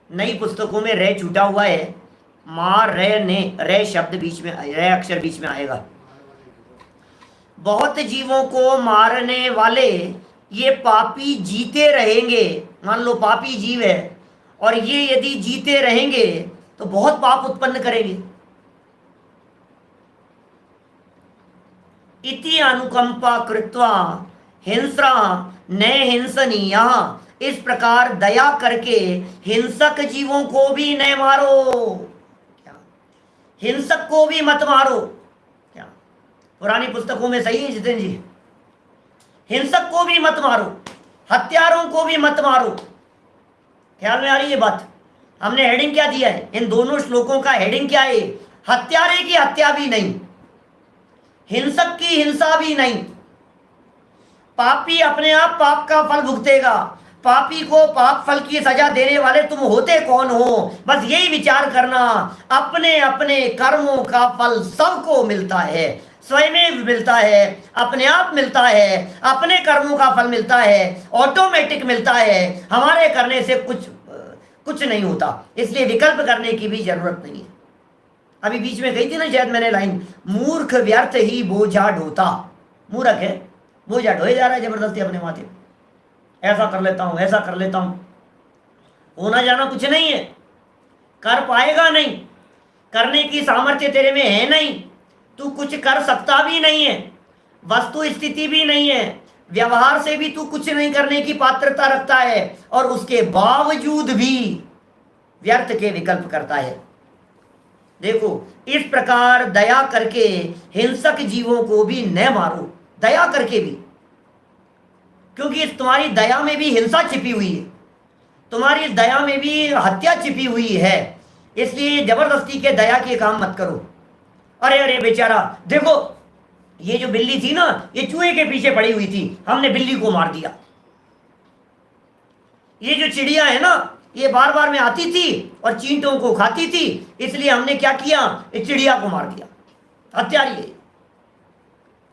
नई पुस्तकों में रह छूटा हुआ है, मार रहे रह शब्द बीच में, रह अक्षर बीच में आएगा। बहुत जीवों को मारने वाले ये पापी जीते रहेंगे। मान लो पापी जीव है और ये यदि जीते रहेंगे तो बहुत पाप उत्पन्न करेंगे। इति अनुकंपा कृत्वा हिंसा न हिंसनीय। इस प्रकार दया करके हिंसक जीवों को भी न मारो। क्या? हिंसक को भी मत मारो। क्या? पुरानी पुस्तकों में सही है जितेंद्र जी, हिंसक को भी मत मारो, हत्यारों को भी मत मारो। ख्याल में आ रही है बात? हमने हेडिंग क्या दिया है इन दोनों श्लोकों का? हेडिंग क्या है? हत्यारे की हत्या भी नहीं, हिंसक की हिंसा भी नहीं। पापी अपने आप पाप का फल भुगतेगा। पापी को पाप फल की सजा देने वाले तुम होते कौन हो? बस यही विचार करना, अपने अपने कर्मों का फल सबको मिलता है, स्वयं मिलता है, अपने आप मिलता है, अपने कर्मों का फल मिलता है, ऑटोमेटिक मिलता है। हमारे करने से कुछ नहीं होता, इसलिए विकल्प करने की भी जरूरत नहीं है। अभी बीच में गई थी ना शायद मैंने लाइन, मूर्ख व्यर्थ ही बोझा ढोता। मूर्ख है, बोझा ढोए जा रहा है जबरदस्ती अपने माथे। ऐसा कर लेता हूं, ऐसा कर लेता हूं, होना जाना कुछ नहीं है, कर पाएगा नहीं, करने की सामर्थ्य तेरे में है नहीं, तू कुछ कर सकता भी नहीं है, वस्तु स्थिति भी नहीं है, व्यवहार से भी तू कुछ नहीं करने की पात्रता रखता है, और उसके बावजूद भी व्यर्थ के विकल्प करता है। देखो, इस प्रकार दया करके हिंसक जीवों को भी न मारो, दया करके भी, क्योंकि इस तुम्हारी दया में भी हिंसा छिपी हुई है, तुम्हारी दया में भी हत्या छिपी हुई है। इसलिए जबरदस्ती के दया के काम मत करो। अरे अरे बेचारा, देखो ये जो बिल्ली थी ना, ये चूहे के पीछे पड़ी हुई थी, हमने बिल्ली को मार दिया। ये जो चिड़िया है ना, ये बार बार में आती थी और चींटों को खाती थी, इसलिए हमने क्या किया, इस चिड़िया को मार दिया। हत्यारी है।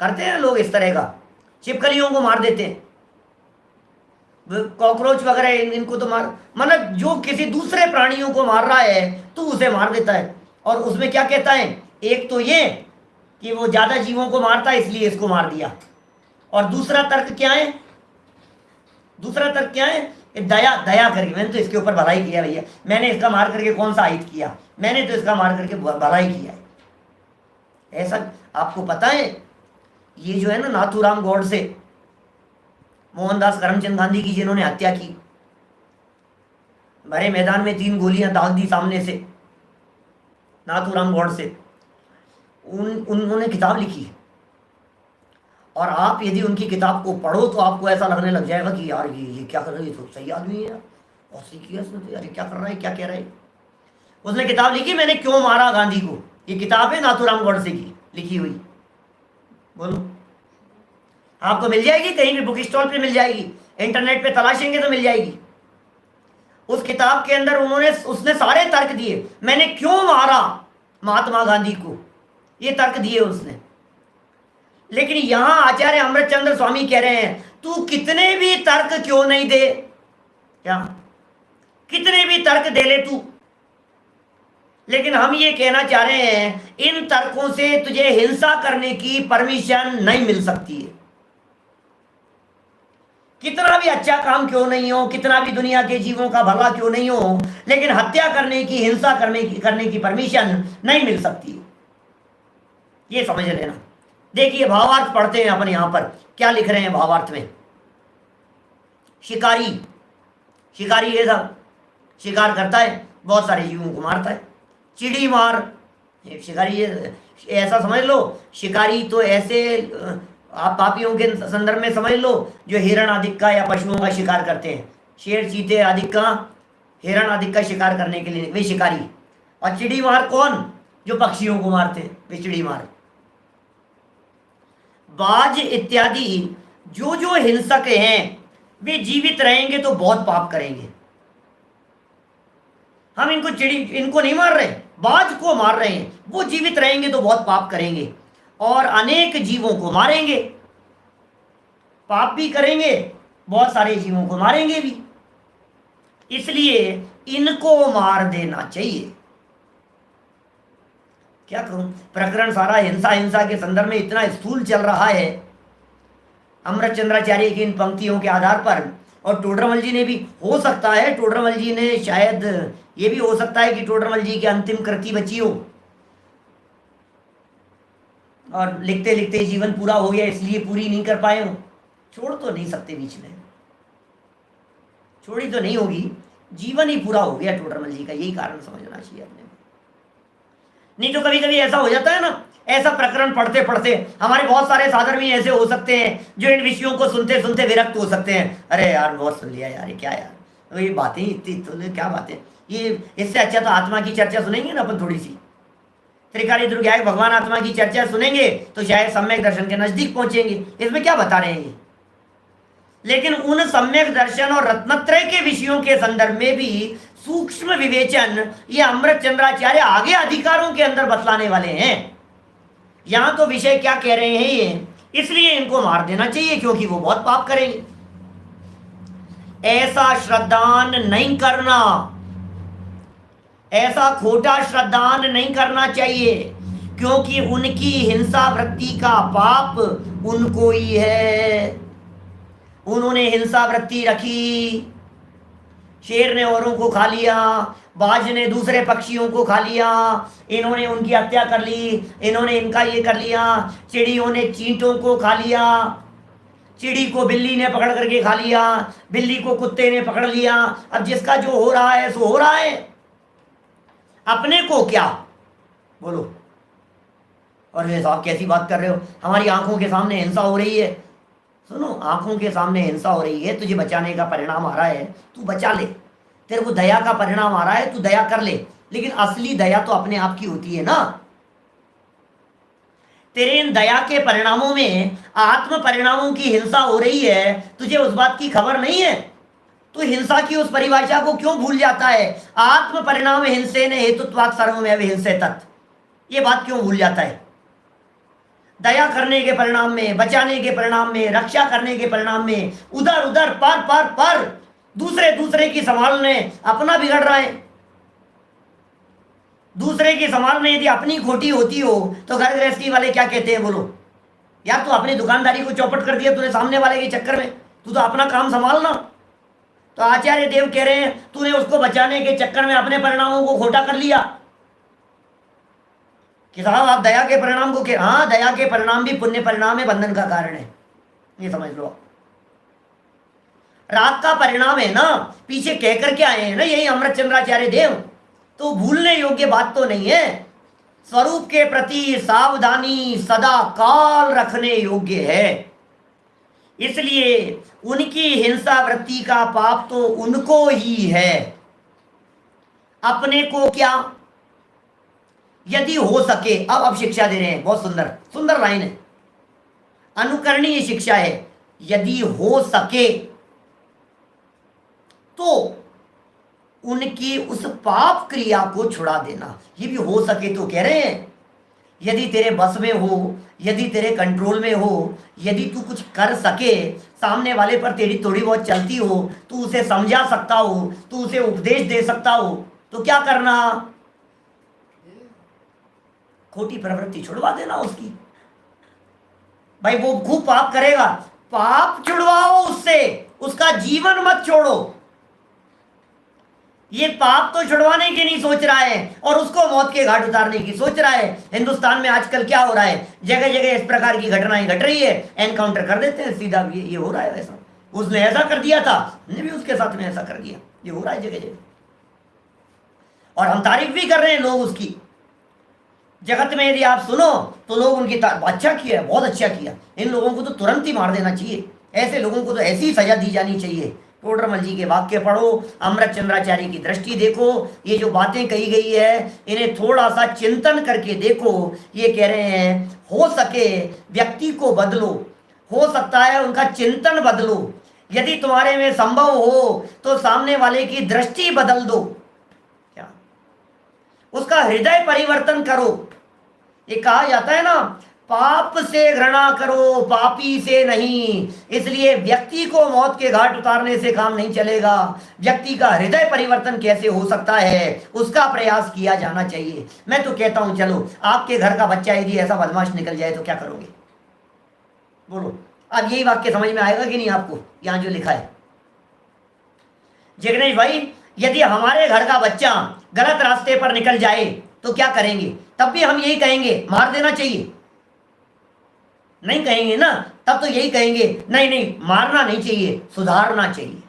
करते हैं लोग इस तरह का, छिपकलियों को मार देते हैं, कॉकरोच वगैरह इनको तो मार, मतलब जो किसी दूसरे प्राणियों को मार रहा है तो उसे मार देता है। और उसमें क्या कहता है, एक तो ये कि वो ज्यादा जीवों को मारता है इसलिए इसको मार दिया, और दूसरा तर्क क्या है, दूसरा तर्क क्या है, दया, दया करके मैंने तो इसके ऊपर भलाई किया भैया, मैंने इसका मार करके कौन सा हित किया, मैंने तो इसका मार करके भलाई किया है। ऐसा आपको पता है, ये जो है ना नाथूराम गौडसे, मोहनदास करमचंद गांधी की जिन्होंने हत्या की, भरे मैदान में 3 गोलियां दाग दी सामने से, नाथूराम गौडसे, उन्होंने किताब लिखी। और आप यदि उनकी किताब को पढ़ो तो आपको ऐसा लगने लग जाएगा कि यार ये क्या कर रहा है, ये तो सही आदमी है यार, और सही किया इसने तो, यार क्या कर रहा है, क्या कह रहा है। उसने किताब लिखी, मैंने क्यों मारा गांधी को। ये किताब है नाथूराम गौडसे की लिखी हुई। बोलो, आपको मिल जाएगी, कहीं भी बुक स्टॉल पे मिल जाएगी, इंटरनेट पे तलाशेंगे तो मिल जाएगी। उस किताब के अंदर उसने सारे तर्क दिए, मैंने क्यों मारा महात्मा गांधी को, ये तर्क दिए उसने। लेकिन यहां आचार्य अमृतचंद्र स्वामी कह रहे हैं, तू कितने भी तर्क क्यों नहीं दे, क्या कितने भी तर्क दे ले तू, लेकिन हम ये कहना चाह रहे हैं, इन तर्कों से तुझे हिंसा करने की परमिशन नहीं मिल सकती है। कितना भी अच्छा काम क्यों नहीं हो, कितना भी दुनिया के जीवों का भला क्यों नहीं हो, लेकिन हत्या करने की, हिंसा करने की परमिशन नहीं मिल सकती। ये समझ लेना। देखिए भावार्थ पढ़ते हैं अपन, यहां पर क्या लिख रहे हैं भावार्थ में। शिकारी, शिकारी ये सब शिकार करता है, बहुत सारे जीवों को मारता है। चिड़ी मार, ये शिकारी, ऐसा समझ लो, शिकारी तो ऐसे आप पापियों के संदर्भ में समझ लो जो हिरण आदि का या पशुओं का शिकार करते हैं। शेर चीते आदि का, हिरण आदि का शिकार करने के लिए वे शिकारी। और चिड़ी मार कौन? जो पक्षियों को मारते हैं, वे चिड़ी मार। बाज इत्यादि जो जो हिंसक हैं वे जीवित रहेंगे तो बहुत पाप करेंगे। हम इनको नहीं मार रहे, बाज को मार रहे हैं, वो जीवित रहेंगे तो बहुत पाप करेंगे और अनेक जीवों को मारेंगे, पाप भी करेंगे, बहुत सारे जीवों को मारेंगे भी। इसलिए इनको मार देना चाहिए। क्या करूं, प्रकरण सारा हिंसा हिंसा के संदर्भ में इतना स्थूल चल रहा है। अमृतचंद्राचार्य की इन पंक्तियों के आधार पर, और टोडरमल जी ने भी, हो सकता है टोडरमल जी ने, शायद ये भी हो सकता है कि टोडरमल जी की अंतिम कृति बची हो और लिखते लिखते जीवन पूरा हो गया इसलिए पूरी नहीं कर पाए हो। छोड़ तो नहीं सकते, बीच में छोड़ी तो नहीं होगी, जीवन ही पूरा हो गया टोडरमल जी का, यही कारण समझना चाहिए अपने। नहीं तो कभी कभी ऐसा हो जाता है ना, ऐसा प्रकरण पढ़ते पढ़ते हमारे बहुत सारे साधन भी ऐसे हो सकते हैं जो इन विषयों को सुनते सुनते विरक्त हो सकते हैं। अरे यार बहुत सुन लिया यार, ये क्या यार, तो ये बातें इतनी, तो क्या बातें, ये इससे अच्छा तो आत्मा की चर्चा सुनेंगे ना अपन थोड़ी सी। त्रिकाली दुर्गाय भगवान आत्मा की चर्चा सुनेंगे तो शायद सम्यक दर्शन के नजदीक पहुंचेंगे। इसमें क्या बता रहे हैं ये? लेकिन उन सम्यक दर्शन और रत्नत्रय के विषयों के संदर्भ में भी सूक्ष्म विवेचन ये अमृतचंद्राचार्य आगे अधिकारों के अंदर बतलाने वाले हैं। यहां तो विषय क्या कह रहे हैं ये, इसलिए इनको मार देना चाहिए क्योंकि वो बहुत पाप करेंगे। ऐसा श्रद्धान नहीं करना, ऐसा खोटा श्रद्धान नहीं करना चाहिए, क्योंकि उनकी हिंसा वृत्ति का पाप उनको ही है। उन्होंने हिंसा वृत्ति रखी, शेर ने औरों को खा लिया, बाज ने दूसरे पक्षियों को खा लिया, इन्होंने उनकी हत्या कर ली, इन्होंने इनका ये कर लिया, चिड़ियों ने चींटों को खा लिया, चिड़ी को बिल्ली ने पकड़ करके खा लिया, बिल्ली को कुत्ते ने पकड़ लिया। अब जिसका जो हो रहा है सो हो रहा है, अपने को क्या बोलो। और ये साहब कैसी बात कर रहे हो, हमारी आंखों के सामने हिंसा हो रही है। सुनो, आंखों के सामने हिंसा हो रही है, तुझे बचाने का परिणाम आ रहा है, तू बचा ले। तेरे को दया का परिणाम आ रहा है, तू दया कर ले, लेकिन असली दया तो अपने आप की होती है ना। तेरे इन दया के परिणामों में आत्म परिणामों की हिंसा हो रही है, तुझे उस बात की खबर नहीं है। तो हिंसा की उस परिभाषा को क्यों भूल जाता है? आत्म परिणाम हिंसेन हेतुत्वात् सर्वमेव हिंसेतत्, ये बात क्यों भूल जाता है? दया करने के परिणाम में, बचाने के परिणाम में, रक्षा करने के परिणाम में उधर उधर पर दूसरे की संभालने अपना बिगड़ रहा है। दूसरे की संभालने यदि अपनी खोटी होती हो तो घर गृहस्थी वाले क्या कहते हैं बोलो? यार तू अपनी दुकानदारी को चौपट कर दिया तूने सामने वाले के चक्कर में, तू तो अपना काम संभालना। तो आचार्य देव कह रहे हैं तूने उसको बचाने के चक्कर में अपने परिणामों को खोटा कर लिया कि साहब आप दया के परिणाम को हाँ, दया के परिणाम भी पुण्य परिणाम है, बंधन का कारण है, ये समझ लो। राग का परिणाम है ना, पीछे कह करके आए हैं ना यही अमृतचंद्राचार्य देव, तो भूलने योग्य बात तो नहीं है। स्वरूप के प्रति सावधानी सदा काल रखने योग्य है। इसलिए उनकी हिंसा वृत्ति का पाप तो उनको ही है, अपने को क्या। यदि हो सके, अब शिक्षा दे रहे हैं, बहुत सुंदर सुंदर लाइन है, अनुकरणीय शिक्षा है। यदि हो सके तो उनकी उस पाप क्रिया को छुड़ा देना, ये भी हो सके तो कह रहे हैं। यदि तेरे बस में हो, यदि तेरे कंट्रोल में हो, यदि तू कुछ कर सके, सामने वाले पर तेरी थोड़ी बहुत चलती हो, तू उसे समझा सकता हो, तू उसे उपदेश दे सकता हो, तो क्या करना? खोटी प्रवृत्ति छुड़वा देना उसकी। भाई वो खूब पाप करेगा, पाप छुड़वाओ उससे, उसका जीवन मत छोड़ो। ये पाप तो छुड़वाने की नहीं सोच रहा है और उसको मौत के घाट उतारने की सोच रहा है। हिंदुस्तान में आजकल क्या हो रहा है, जगह जगह इस प्रकार की घटनाएं घट रही है, एनकाउंटर कर देते हैं सीधा। ये हो रहा है वैसा, उसने ऐसा कर दिया था, हमने भी उसके साथ में ऐसा कर दिया, ये हो रहा है जगह जगह। और हम तारीफ भी कर रहे हैं लोग उसकी। जगत में यदि आप सुनो तो लोग उनकी अच्छा किया, बहुत अच्छा किया, इन लोगों को तो तुरंत ही मार देना चाहिए, ऐसे लोगों को तो ऐसी ही सजा दी जानी चाहिए। टोडरमल जी के वाक्य पढ़ो, अमृत चंद्राचार्य की दृष्टि देखो, ये जो बातें कही गई है इन्हें थोड़ा सा चिंतन करके देखो। ये कह रहे हैं हो सके व्यक्ति को बदलो, हो सकता है उनका चिंतन बदलो, यदि तुम्हारे में संभव हो तो सामने वाले की दृष्टि बदल दो, क्या उसका हृदय परिवर्तन करो। ये कहा जाता है ना, पाप से घृणा करो पापी से नहीं। इसलिए व्यक्ति को मौत के घाट उतारने से काम नहीं चलेगा, व्यक्ति का हृदय परिवर्तन कैसे हो सकता है उसका प्रयास किया जाना चाहिए। मैं तो कहता हूं चलो आपके घर का बच्चा यदि ऐसा बदमाश निकल जाए तो क्या करोगे, बोलो। अब यही वाक्य समझ में आएगा कि नहीं आपको, यहां जो लिखा है। जिग्नेश भाई, यदि हमारे घर का बच्चा गलत रास्ते पर निकल जाए तो क्या करेंगे, तब भी हम यही कहेंगे मार देना चाहिए, नहीं कहेंगे ना, तब तो यही कहेंगे नहीं नहीं मारना नहीं चाहिए, सुधारना चाहिए।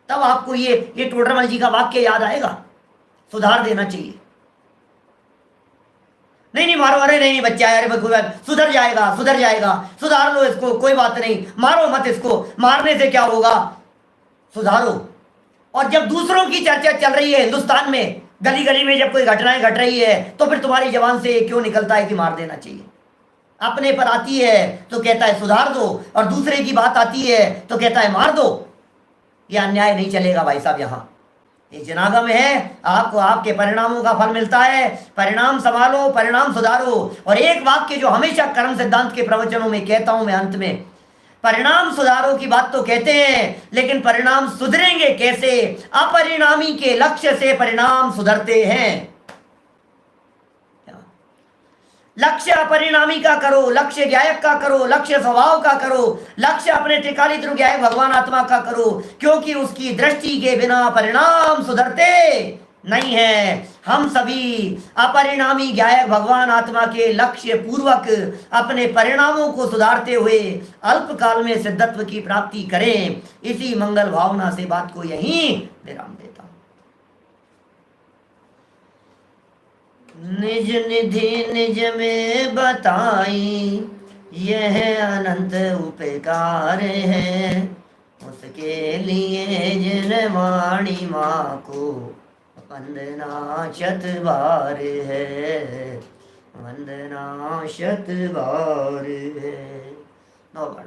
तब आपको ये टोडरमल जी का वाक्य याद आएगा, सुधार देना चाहिए। नहीं नहीं मारो, अरे नहीं बच्चा है, अरे सुधर जाएगा सुधर जाएगा, सुधार लो इसको, कोई बात नहीं, मारो मत इसको, मारने से क्या होगा, सुधारो। और जब दूसरों की चर्चा चल रही है हिंदुस्तान में, गली गली में जब कोई घटनाएं घट रही है, तो फिर तुम्हारी जबान से क्यों निकलता है कि मार देना चाहिए। अपने पर आती है तो कहता है सुधार दो, और दूसरे की बात आती है तो कहता है मार दो। यह अन्याय नहीं चलेगा भाई साहब। यहाँ ये जनागम है, आपको आपके परिणामों का फल मिलता है, परिणाम संभालो, परिणाम सुधारो। और एक वाक्य जो हमेशा कर्म सिद्धांत के प्रवचनों में कहता हूं मैं अंत में, परिणाम सुधारो की बात तो कहते हैं, लेकिन परिणाम सुधरेंगे कैसे, अपरिणामी के लक्ष्य से परिणाम सुधरते हैं। लक्ष्य अपरिणामी का करो, लक्ष्य गायक का करो, लक्ष्य स्वभाव का करो, लक्ष्य अपने टिकाली ध्रुव गायक भगवान आत्मा का करो, क्योंकि उसकी दृष्टि के बिना परिणाम सुधरते नहीं है। हम सभी अपरिणामी गायक भगवान आत्मा के लक्ष्य पूर्वक अपने परिणामों को सुधारते हुए अल्प काल में सिद्धत्व की प्राप्ति करें। इसी मंगल भावना से बात को यहीं विराम देता हूं। निज निधि निज में बताई यह अनंत उपकार है, उसके लिए जिन वाणी माँ को वंदना शत बार है, वंदना शत बार है। नौ बार